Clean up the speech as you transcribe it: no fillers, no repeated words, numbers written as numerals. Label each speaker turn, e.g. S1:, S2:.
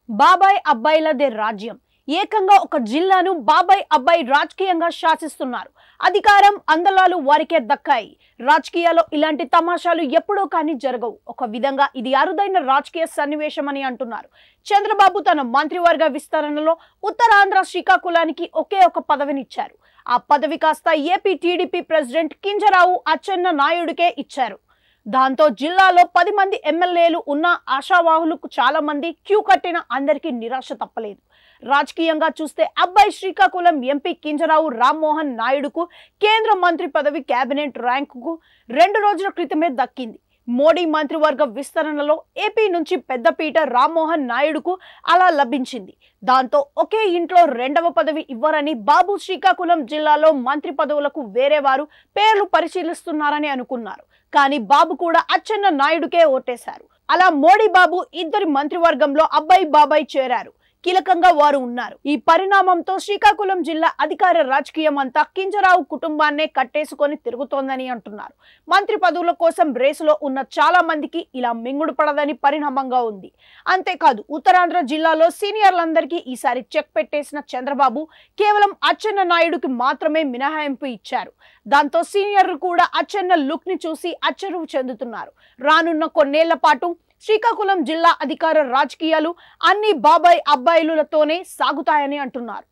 S1: బాబాయ్ అబ్బాయిలదే రాజ్యం. ఏకంగా ఒక జిల్లాను బాబాయ్ అబ్బాయి రాజకీయంగా శాసిస్తున్నారు. అధికారం అందలాలు వారికే దక్కాయి. రాజకీయాల్లో ఇలాంటి తమాషాలు ఎప్పుడూ కానీ జరగవు. ఒక విధంగా ఇది అరుదైన రాజకీయ సన్నివేశం అని అంటున్నారు. చంద్రబాబు తన మంత్రివర్గ విస్తరణలో ఉత్తరాంధ్ర శ్రీకాకుళానికి ఒకే ఒక పదవినిచ్చారు. ఆ పదవి కాస్త ఏపీ టీడీపీ ప్రెసిడెంట్ కింజరాపు అచ్చెన్న నాయుడుకే ఇచ్చారు. దాంతో జిల్లాలో 10 మంది ఎమ్మెల్యేలు ఉన్న ఆశావాహులకు చాలా మంది క్యూ కట్టిన అందరికీ నిరాశ తప్పలేదు. రాజకీయంగా చూస్తే అబ్బాయి శ్రీకాకుళం ఎంపీ కింజరాపు రామ్మోహన్ నాయుడుకు కేంద్ర మంత్రి పదవి కేబినెట్ ర్యాంకుకు 2 రోజుల క్రితమే దక్కింది. మోడీ మంత్రివర్గ విస్తరణలో ఏపీ నుంచి పెద్దపీట రామ్మోహన్ నాయుడుకు అలా లభించింది. దాంతో ఒకే ఇంట్లో రెండవ పదవి ఇవ్వరని బాబు శ్రీకాకుళం జిల్లాలో మంత్రి పదవులకు వేరే వారు పేర్లు పరిశీలిస్తున్నారని అనుకున్నారు. కానీ బాబు కూడా అచ్చెన్న నాయుడుకే ఓటేశారు. అలా మోడీ బాబు ఇద్దరి మంత్రివర్గంలో అబ్బాయి బాబాయ్ చేరారు. కీలకంగా వారు ఉన్నారు. ఈ పరిణామంతో శ్రీకాకుళం జిల్లా అధికార రాజకీయం అంతా కింజరాపు కుటుంబాన్నే కట్టేసుకొని తిరుగుతోందని అంటున్నారు. మంత్రి పదవుల కోసం రేసులో ఉన్న చాలా మందికి ఇలా మింగుడు పడదని పరిణామంగా ఉంది. అంతేకాదు ఉత్తరాంధ్ర జిల్లాలో సీనియర్లందరికీ ఈసారి చెక్ పెట్టేసిన చంద్రబాబు కేవలం అచ్చెన్న నాయుడుకి మాత్రమే మినహాయింపు ఇచ్చారు. దాంతో సీనియర్లు కూడా అచ్చెన్న లుక్ ని చూసి ఆశ్చర్యం చెందుతున్నారు. రానున్న కొన్నేళ్ల పాటు శ్రీకాకుళం జిల్లా అధికార రాజకీయాలు అన్ని బాబాయ్ అబ్బాయిలతోనే సాగుతాయని అంటున్నారు.